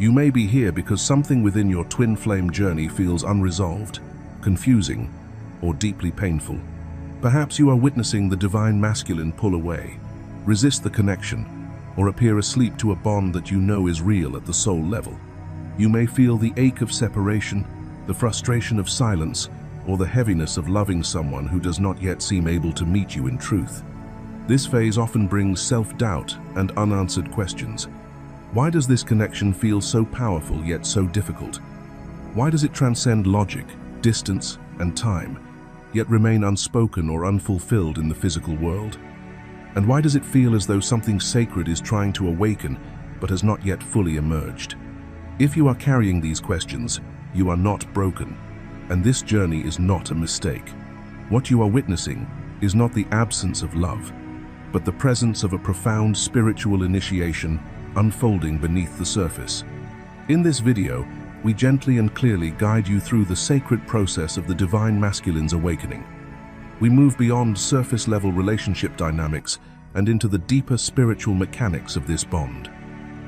You may be here because something within your twin flame journey feels unresolved, confusing, or deeply painful. Perhaps you are witnessing the divine masculine pull away, resist the connection, or appear asleep to a bond that you know is real at the soul level. You may feel the ache of separation, the frustration of silence, or the heaviness of loving someone who does not yet seem able to meet you in truth. This phase often brings self-doubt and unanswered questions. Why does this connection feel so powerful yet so difficult? Why does it transcend logic, distance, and time, yet remain unspoken or unfulfilled in the physical world? And why does it feel as though something sacred is trying to awaken but has not yet fully emerged? If you are carrying these questions, you are not broken, and this journey is not a mistake. What you are witnessing is not the absence of love, but the presence of a profound spiritual initiation unfolding beneath the surface. In this video, we gently and clearly guide you through the sacred process of the divine masculine's awakening. We move beyond surface-level relationship dynamics and into the deeper spiritual mechanics of this bond.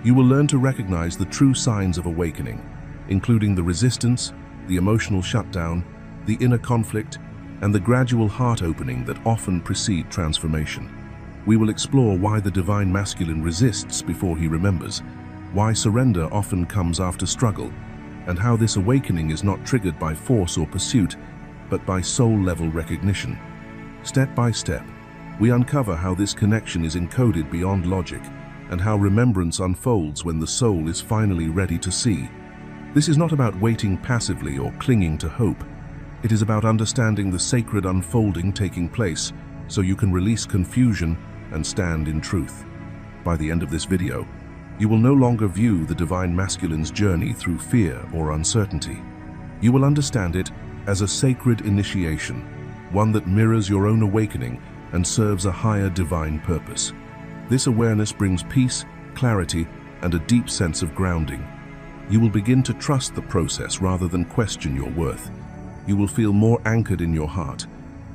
You will learn to recognize the true signs of awakening, including the resistance, the emotional shutdown, the inner conflict, and the gradual heart opening that often precede transformation. We will explore why the divine masculine resists before he remembers, why surrender often comes after struggle, and how this awakening is not triggered by force or pursuit, but by soul-level recognition. Step by step, we uncover how this connection is encoded beyond logic, and how remembrance unfolds when the soul is finally ready to see. This is not about waiting passively or clinging to hope. It is about understanding the sacred unfolding taking place, so you can release confusion and stand in truth. By the end of this video, you will no longer view the divine masculine's journey through fear or uncertainty. You will understand it as a sacred initiation, one that mirrors your own awakening and serves a higher divine purpose. This awareness brings peace, clarity, and a deep sense of grounding. You will begin to trust the process rather than question your worth. You will feel more anchored in your heart,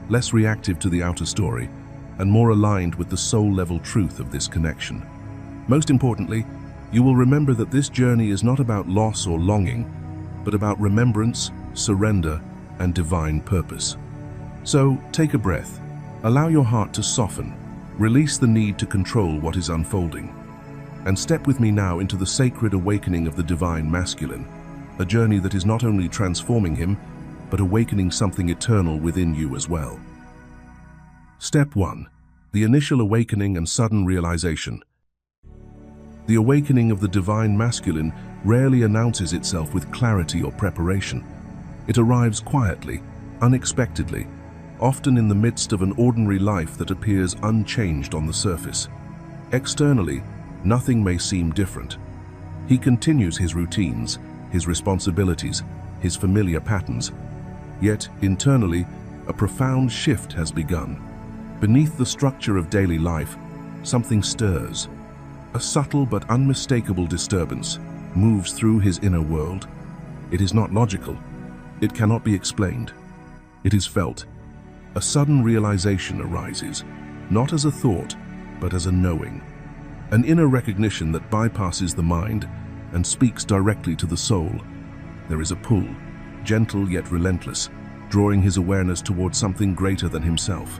less reactive to the outer story, and more aligned with the soul-level truth of this connection. Most importantly, you will remember that this journey is not about loss or longing, but about remembrance, surrender, and divine purpose. So, take a breath. Allow your heart to soften. Release the need to control what is unfolding. And step with me now into the sacred awakening of the divine masculine, a journey that is not only transforming him, but awakening something eternal within you as well. Step 1. The initial awakening and sudden realization. The awakening of the divine masculine rarely announces itself with clarity or preparation. It arrives quietly, unexpectedly, often in the midst of an ordinary life that appears unchanged on the surface. Externally, nothing may seem different. He continues his routines, his responsibilities, his familiar patterns. Yet, internally, a profound shift has begun. Beneath the structure of daily life, something stirs. A subtle but unmistakable disturbance moves through his inner world. It is not logical. It cannot be explained. It is felt. A sudden realization arises, not as a thought, but as a knowing. An inner recognition that bypasses the mind and speaks directly to the soul. There is a pull, gentle yet relentless, drawing his awareness towards something greater than himself,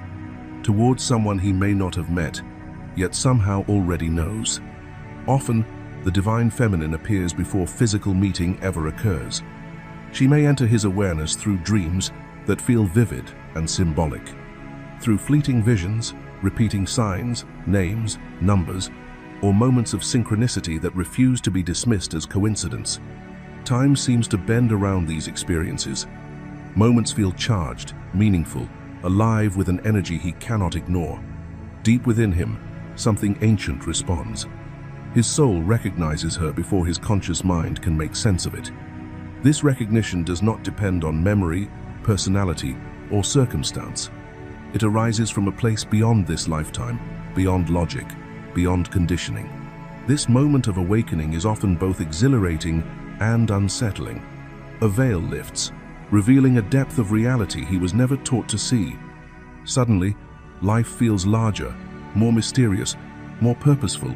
towards someone he may not have met, yet somehow already knows. Often, the divine feminine appears before physical meeting ever occurs. She may enter his awareness through dreams that feel vivid and symbolic, through fleeting visions, repeating signs, names, numbers, or moments of synchronicity that refuse to be dismissed as coincidence. Time seems to bend around these experiences. Moments feel charged, meaningful, alive with an energy he cannot ignore. Deep within him, something ancient responds. His soul recognizes her before his conscious mind can make sense of it. This recognition does not depend on memory, personality, or circumstance. It arises from a place beyond this lifetime, beyond logic, beyond conditioning. This moment of awakening is often both exhilarating and unsettling. A veil lifts, revealing a depth of reality he was never taught to see. Suddenly, life feels larger, more mysterious, more purposeful.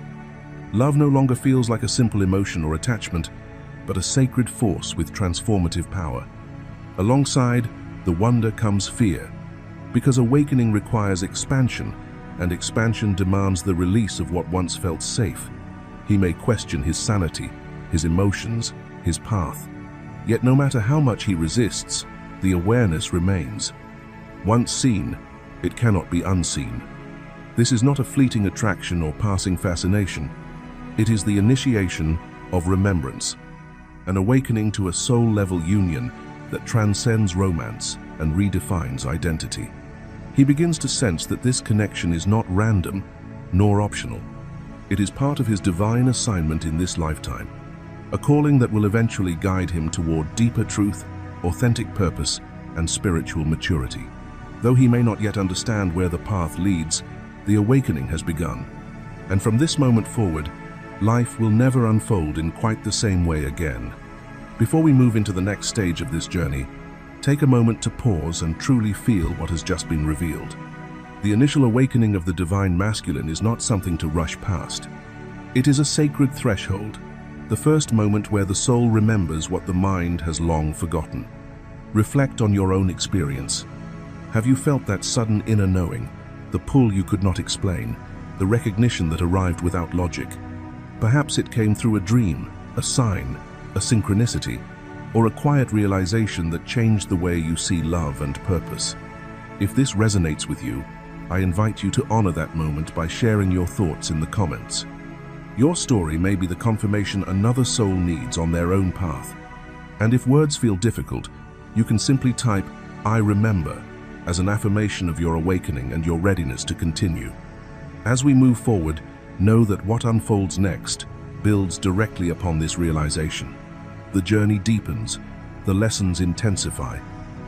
Love no longer feels like a simple emotion or attachment. but a sacred force with transformative power. Alongside the wonder comes fear, because awakening requires expansion, and expansion demands the release of what once felt safe. He may question his sanity, his emotions, his path. Yet no matter how much he resists, the awareness remains. Once seen, it cannot be unseen. This is not a fleeting attraction or passing fascination. It is the initiation of remembrance, an awakening to a soul-level union that transcends romance and redefines identity. He begins to sense that this connection is not random nor optional. It is part of his divine assignment in this lifetime, a calling that will eventually guide him toward deeper truth, authentic purpose, and spiritual maturity. Though he may not yet understand where the path leads, the awakening has begun. And from this moment forward, life will never unfold in quite the same way again. Before we move into the next stage of this journey, take a moment to pause and truly feel what has just been revealed. The initial awakening of the divine masculine is not something to rush past. It is a sacred threshold, the first moment where the soul remembers what the mind has long forgotten. Reflect on your own experience. Have you felt that sudden inner knowing, the pull you could not explain, the recognition that arrived without logic? Perhaps it came through a dream, a sign, a synchronicity, or a quiet realization that changed the way you see love and purpose. If this resonates with you, I invite you to honor that moment by sharing your thoughts in the comments. Your story may be the confirmation another soul needs on their own path. And if words feel difficult, you can simply type, "I remember," as an affirmation of your awakening and your readiness to continue. As we move forward, know that what unfolds next builds directly upon this realization. The journey deepens, the lessons intensify,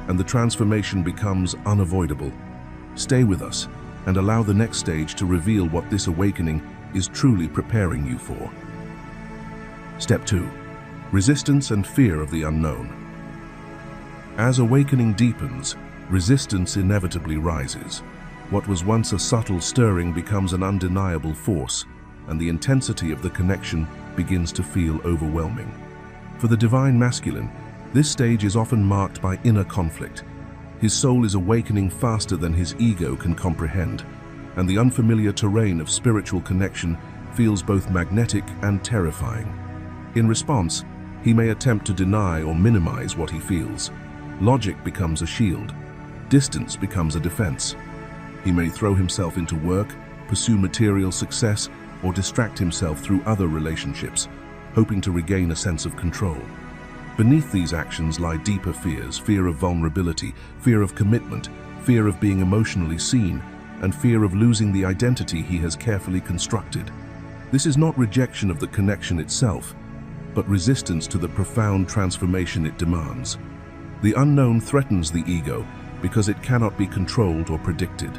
and the transformation becomes unavoidable. Stay with us and allow the next stage to reveal what this awakening is truly preparing you for. Step 2. Resistance and fear of the unknown. As awakening deepens, resistance inevitably rises. What was once a subtle stirring becomes an undeniable force, and the intensity of the connection begins to feel overwhelming. For the divine masculine, this stage is often marked by inner conflict. His soul is awakening faster than his ego can comprehend, and the unfamiliar terrain of spiritual connection feels both magnetic and terrifying. In response, he may attempt to deny or minimize what he feels. Logic becomes a shield. Distance becomes a defense. He may throw himself into work, pursue material success, or distract himself through other relationships, hoping to regain a sense of control. Beneath these actions lie deeper fears: fear of vulnerability, fear of commitment, fear of being emotionally seen, and fear of losing the identity he has carefully constructed. This is not rejection of the connection itself, but resistance to the profound transformation it demands. The unknown threatens the ego because it cannot be controlled or predicted.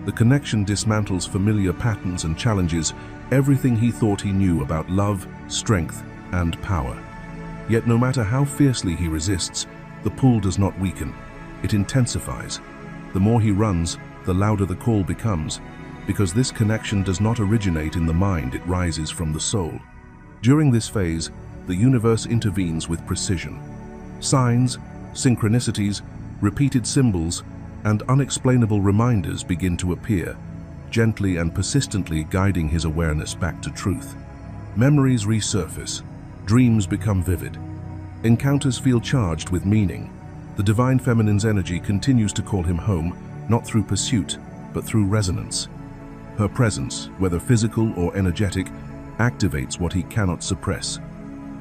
The connection dismantles familiar patterns and challenges everything he thought he knew about love, strength, and power. Yet no matter how fiercely he resists, the pull does not weaken. It intensifies. The more he runs, the louder the call becomes, because this connection does not originate in the mind, it rises from the soul. During this phase, the universe intervenes with precision. Signs, synchronicities, repeated symbols, and unexplainable reminders begin to appear, gently and persistently guiding his awareness back to truth. Memories resurface, dreams become vivid, encounters feel charged with meaning. The divine feminine's energy continues to call him home, not through pursuit, but through resonance. Her presence, whether physical or energetic, activates what he cannot suppress.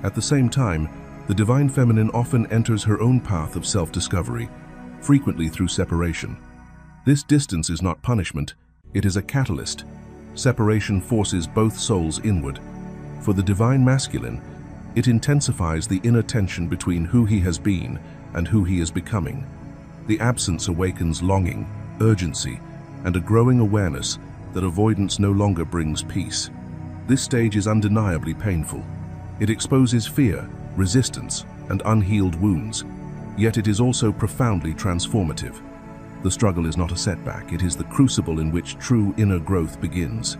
At the same time, the divine feminine often enters her own path of self-discovery, frequently through separation. This distance is not punishment, it is a catalyst. Separation forces both souls inward. For the divine masculine, it intensifies the inner tension between who he has been and who he is becoming. The absence awakens longing, urgency, and a growing awareness that avoidance no longer brings peace. This stage is undeniably painful. It exposes fear, resistance, and unhealed wounds, yet it is also profoundly transformative. The struggle is not a setback, it is the crucible in which true inner growth begins.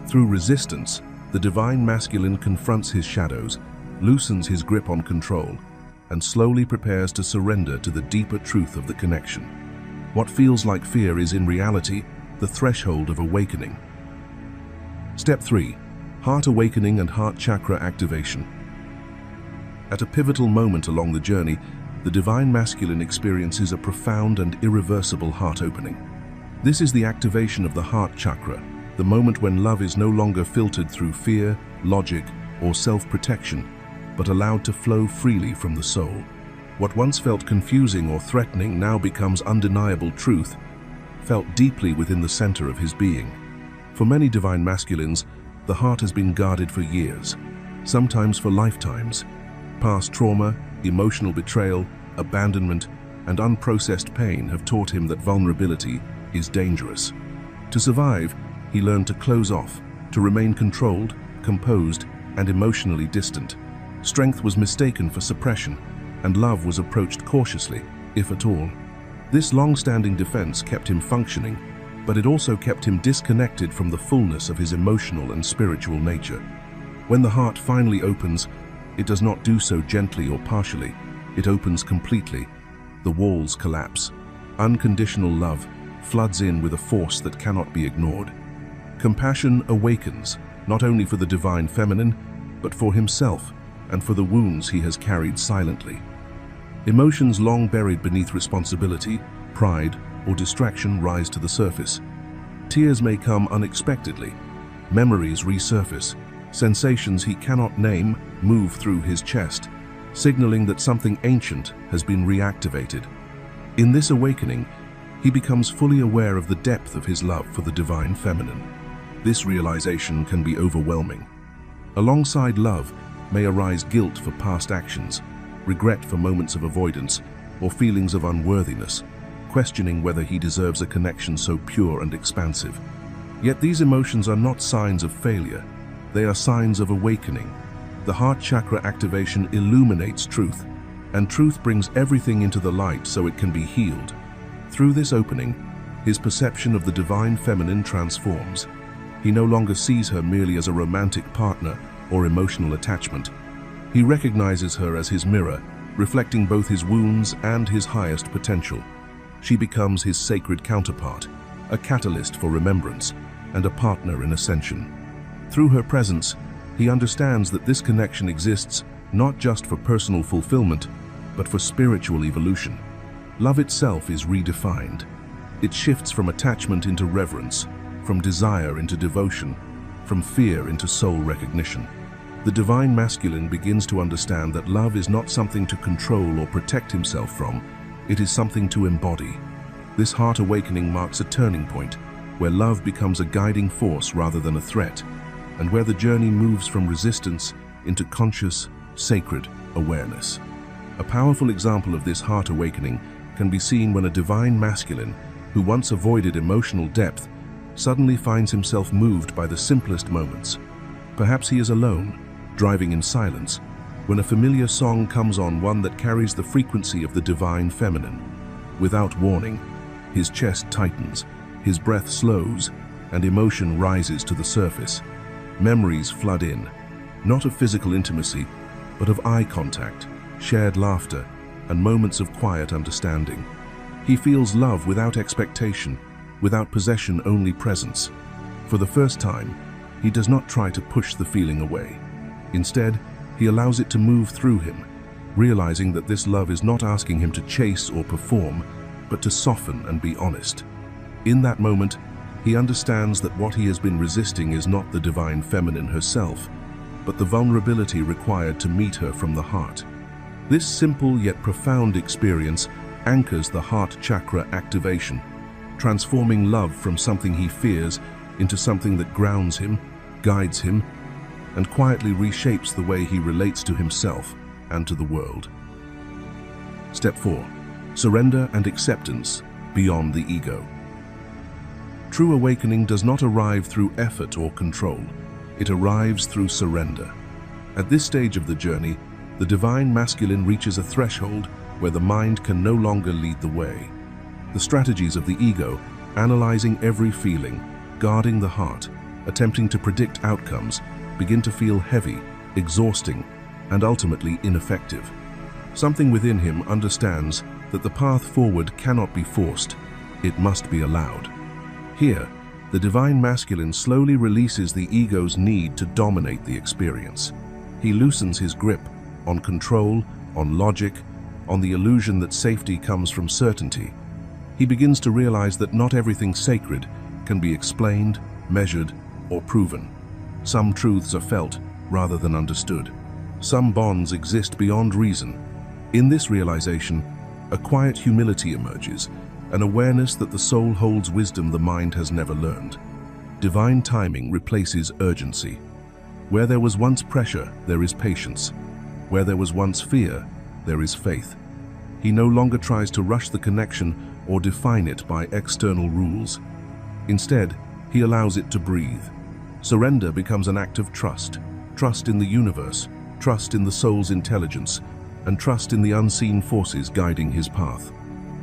Through resistance, the divine masculine confronts his shadows, loosens his grip on control, and slowly prepares to surrender to the deeper truth of the connection. What feels like fear is in reality the threshold of awakening. Step 3. Heart awakening and heart chakra activation. At a pivotal moment along the journey, the divine masculine experiences a profound and irreversible heart opening. This is the activation of the heart chakra, the moment when love is no longer filtered through fear, logic, or self-protection, but allowed to flow freely from the soul. What once felt confusing or threatening now becomes undeniable truth, felt deeply within the center of his being. For many divine masculines, the heart has been guarded for years, sometimes for lifetimes. Past trauma, emotional betrayal, abandonment, and unprocessed pain have taught him that vulnerability is dangerous. To survive, he learned to close off, to remain controlled, composed, and emotionally distant. Strength was mistaken for suppression, and love was approached cautiously, if at all. This long-standing defense kept him functioning, but it also kept him disconnected from the fullness of his emotional and spiritual nature. When the heart finally opens, it does not do so gently or partially. It opens completely. The walls collapse. Unconditional love floods in with a force that cannot be ignored. Compassion awakens, not only for the divine feminine, but for himself and for the wounds he has carried silently. Emotions long buried beneath responsibility, pride, or distraction rise to the surface. Tears may come unexpectedly. Memories resurface. Sensations he cannot name move through his chest, signaling that something ancient has been reactivated. In this awakening, he becomes fully aware of the depth of his love for the divine feminine. This realization can be overwhelming. Alongside love may arise guilt for past actions, regret for moments of avoidance, or feelings of unworthiness, questioning whether he deserves a connection so pure and expansive. Yet these emotions are not signs of failure. They are signs of awakening. The heart chakra activation illuminates truth, and truth brings everything into the light so it can be healed. Through this opening, his perception of the divine feminine transforms. He no longer sees her merely as a romantic partner or emotional attachment. He recognizes her as his mirror, reflecting both his wounds and his highest potential. She becomes his sacred counterpart, a catalyst for remembrance, and a partner in ascension. Through her presence, he understands that this connection exists not just for personal fulfillment, but for spiritual evolution. Love itself is redefined. It shifts from attachment into reverence, from desire into devotion, from fear into soul recognition. The divine masculine begins to understand that love is not something to control or protect himself from, it is something to embody. This heart awakening marks a turning point, where love becomes a guiding force rather than a threat, and where the journey moves from resistance into conscious, sacred awareness. A powerful example of this heart awakening can be seen when a divine masculine, who once avoided emotional depth, suddenly finds himself moved by the simplest moments. Perhaps he is alone, driving in silence, when a familiar song comes on, one that carries the frequency of the divine feminine. Without warning, his chest tightens, his breath slows, and emotion rises to the surface. Memories flood in, not of physical intimacy, but of eye contact, shared laughter, and moments of quiet understanding. He feels love without expectation, without possession, only presence. For the first time, he does not try to push the feeling away. Instead, he allows it to move through him, realizing that this love is not asking him to chase or perform, but to soften and be honest. In that moment, he understands that what he has been resisting is not the divine feminine herself, but the vulnerability required to meet her from the heart. This simple yet profound experience anchors the heart chakra activation, transforming love from something he fears into something that grounds him, guides him, and quietly reshapes the way he relates to himself and to the world. Step 4. Surrender and acceptance beyond the ego. True awakening does not arrive through effort or control. It arrives through surrender. At this stage of the journey, the divine masculine reaches a threshold where the mind can no longer lead the way. The strategies of the ego, analyzing every feeling, guarding the heart, attempting to predict outcomes, begin to feel heavy, exhausting, and ultimately ineffective. Something within him understands that the path forward cannot be forced, it must be allowed. Here, the divine masculine slowly releases the ego's need to dominate the experience. He loosens his grip on control, on logic, on the illusion that safety comes from certainty. He begins to realize that not everything sacred can be explained, measured, or proven. Some truths are felt rather than understood. Some bonds exist beyond reason. In this realization, a quiet humility emerges, an awareness that the soul holds wisdom the mind has never learned. Divine timing replaces urgency. Where there was once pressure, there is patience. Where there was once fear, there is faith. He no longer tries to rush the connection or define it by external rules. Instead, he allows it to breathe. Surrender becomes an act of trust. Trust in the universe, trust in the soul's intelligence, and trust in the unseen forces guiding his path.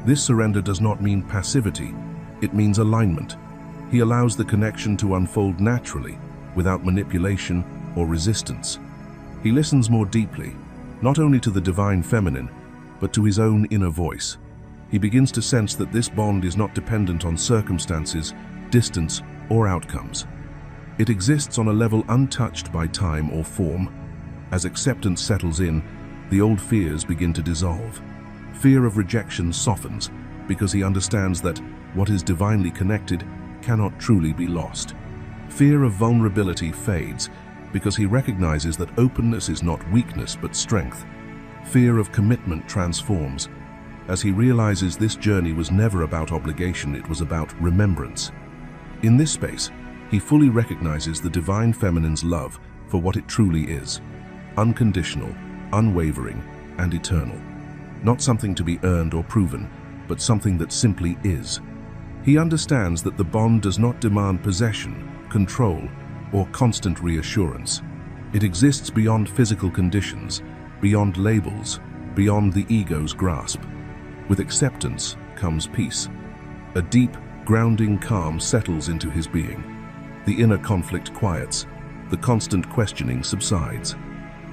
This surrender does not mean passivity, it means alignment. He allows the connection to unfold naturally, without manipulation or resistance. He listens more deeply, not only to the divine feminine, but to his own inner voice. He begins to sense that this bond is not dependent on circumstances, distance, or outcomes. It exists on a level untouched by time or form. As acceptance settles in, the old fears begin to dissolve. Fear of rejection softens because he understands that what is divinely connected cannot truly be lost. Fear of vulnerability fades because he recognizes that openness is not weakness but strength. Fear of commitment transforms as he realizes this journey was never about obligation, it was about remembrance. In this space, he fully recognizes the divine feminine's love for what it truly is: unconditional, unwavering, and eternal. Not something to be earned or proven, but something that simply is. He understands that the bond does not demand possession, control, or constant reassurance. It exists beyond physical conditions, beyond labels, beyond the ego's grasp. With acceptance comes peace. A deep, grounding calm settles into his being. The inner conflict quiets, the constant questioning subsides.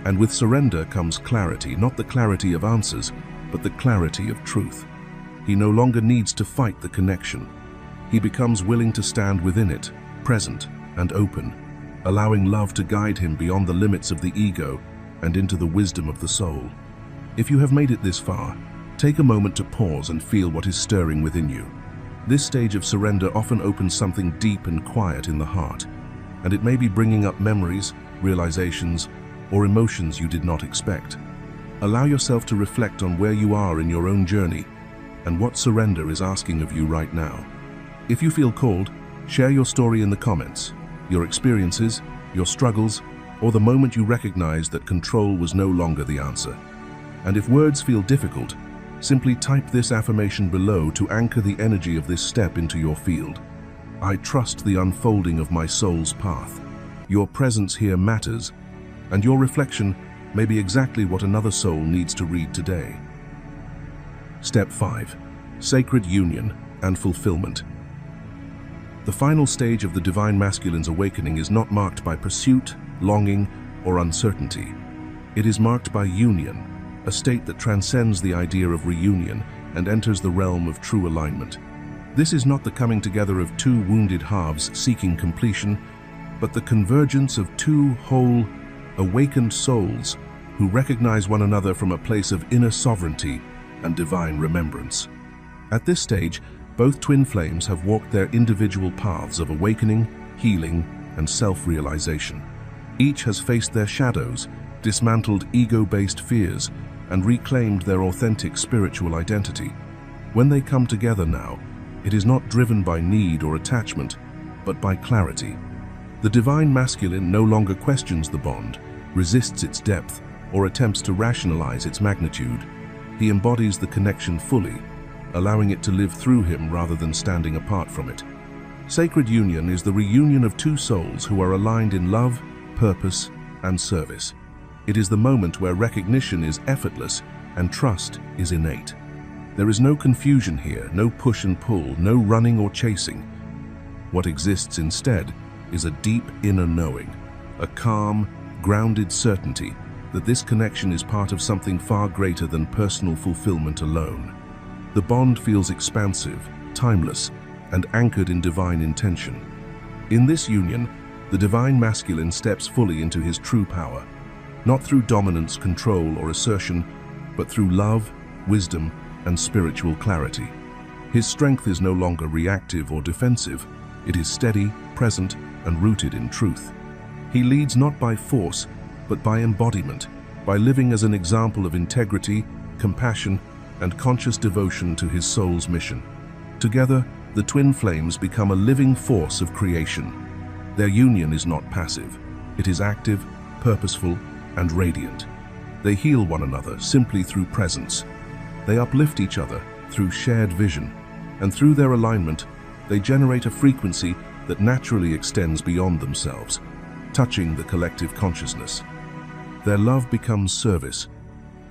And with surrender comes clarity, not the clarity of answers, but the clarity of truth. He no longer needs to fight the connection. He becomes willing to stand within it, present and open, allowing love to guide him beyond the limits of the ego and into the wisdom of the soul. If you have made it this far, take a moment to pause and feel what is stirring within you. This stage of surrender often opens something deep and quiet in the heart, and it may be bringing up memories, realizations, or emotions you did not expect. Allow yourself to reflect on where you are in your own journey and what surrender is asking of you right now. If you feel called, share your story in the comments, your experiences, your struggles, or the moment you recognize that control was no longer the answer. And if words feel difficult, simply type this affirmation below to anchor the energy of this step into your field. I trust the unfolding of my soul's path. Your presence here matters, and your reflection may be exactly what another soul needs to read today. Step 5. Sacred Union and Fulfillment. The final stage of the divine masculine's awakening is not marked by pursuit, longing, or uncertainty. It is marked by union, a state that transcends the idea of reunion and enters the realm of true alignment. This is not the coming together of two wounded halves seeking completion, but the convergence of two whole, awakened souls who recognize one another from a place of inner sovereignty and divine remembrance. At this stage, both twin flames have walked their individual paths of awakening, healing, and self-realization. Each has faced their shadows, dismantled ego-based fears, and reclaimed their authentic spiritual identity. When they come together now, it is not driven by need or attachment, but by clarity. The divine masculine no longer questions the bond, resists its depth, or attempts to rationalize its magnitude. He embodies the connection fully, allowing it to live through him rather than standing apart from it. Sacred union is the reunion of two souls who are aligned in love, purpose, and service. It is the moment where recognition is effortless and trust is innate. There is no confusion here, no push and pull, no running or chasing. What exists instead is a deep inner knowing, a calm, grounded certainty that this connection is part of something far greater than personal fulfillment alone. The bond feels expansive, timeless, and anchored in divine intention. In this union, the divine masculine steps fully into his true power, not through dominance, control, or assertion, but through love, wisdom, and spiritual clarity. His strength is no longer reactive or defensive. It is steady, present, and rooted in truth. He leads not by force, but by embodiment, by living as an example of integrity, compassion, and conscious devotion to his soul's mission. Together, the twin flames become a living force of creation. Their union is not passive. It is active, purposeful, and radiant. They heal one another simply through presence. They uplift each other through shared vision, and through their alignment, they generate a frequency that naturally extends beyond themselves, touching the collective consciousness. Their love becomes service.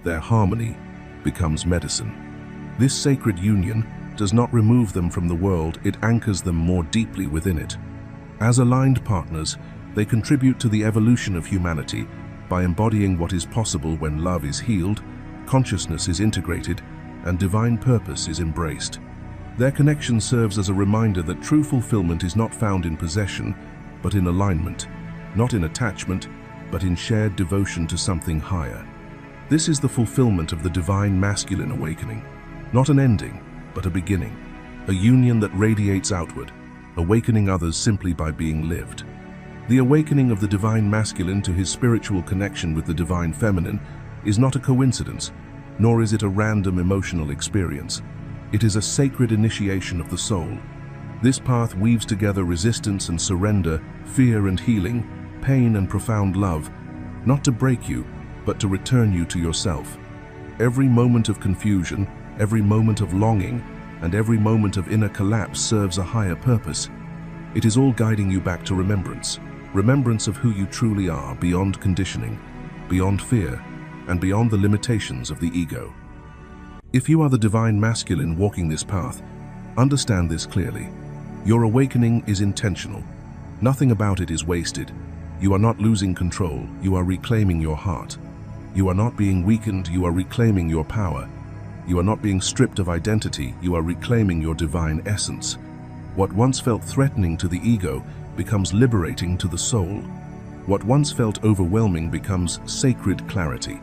Their harmony becomes medicine. This sacred union does not remove them from the world, it anchors them more deeply within it. As aligned partners, they contribute to the evolution of humanity by embodying what is possible when love is healed, consciousness is integrated, and divine purpose is embraced. Their connection serves as a reminder that true fulfillment is not found in possession, but in alignment, not in attachment, but in shared devotion to something higher. This is the fulfillment of the divine masculine awakening, not an ending, but a beginning, a union that radiates outward, awakening others simply by being lived. The awakening of the divine masculine to his spiritual connection with the divine feminine is not a coincidence, nor is it a random emotional experience. It is a sacred initiation of the soul. This path weaves together resistance and surrender, fear and healing, pain and profound love, not to break you, but to return you to yourself. Every moment of confusion, every moment of longing, and every moment of inner collapse serves a higher purpose. It is all guiding you back to remembrance of who you truly are, beyond conditioning, beyond fear, and beyond the limitations of the ego. If you are the divine masculine walking this path, understand this clearly. Your awakening is intentional. Nothing about it is wasted. You are not losing control, you are reclaiming your heart. You are not being weakened, you are reclaiming your power. You are not being stripped of identity, you are reclaiming your divine essence. What once felt threatening to the ego becomes liberating to the soul. What once felt overwhelming becomes sacred clarity.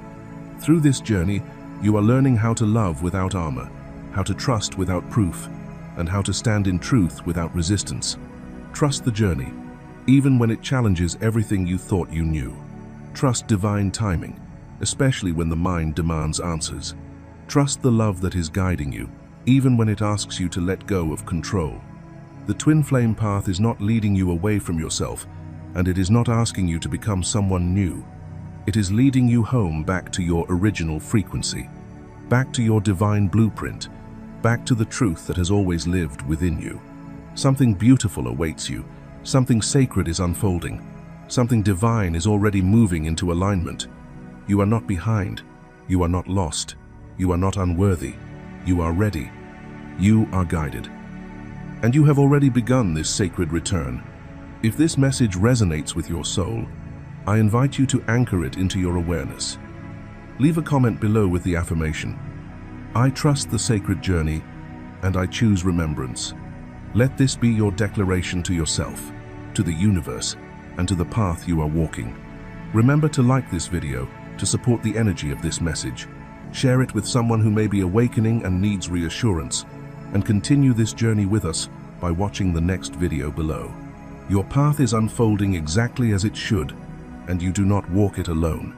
Through this journey, you are learning how to love without armor, how to trust without proof, and how to stand in truth without resistance. Trust the journey, even when it challenges everything you thought you knew. Trust divine timing, especially when the mind demands answers. Trust the love that is guiding you, even when it asks you to let go of control. The twin flame path is not leading you away from yourself, and it is not asking you to become someone new. It is leading you home, back to your original frequency, back to your divine blueprint, back to the truth that has always lived within you. Something beautiful awaits you, something sacred is unfolding, something divine is already moving into alignment. You are not behind, you are not lost, you are not unworthy, you are ready, you are guided. And you have already begun this sacred return. If this message resonates with your soul, I invite you to anchor it into your awareness. Leave a comment below with the affirmation, "I trust the sacred journey, and I choose remembrance." Let this be your declaration to yourself, to the universe, and to the path you are walking. Remember to like this video to support the energy of this message. Share it with someone who may be awakening and needs reassurance, and continue this journey with us by watching the next video below. Your path is unfolding exactly as it should, and you do not walk it alone.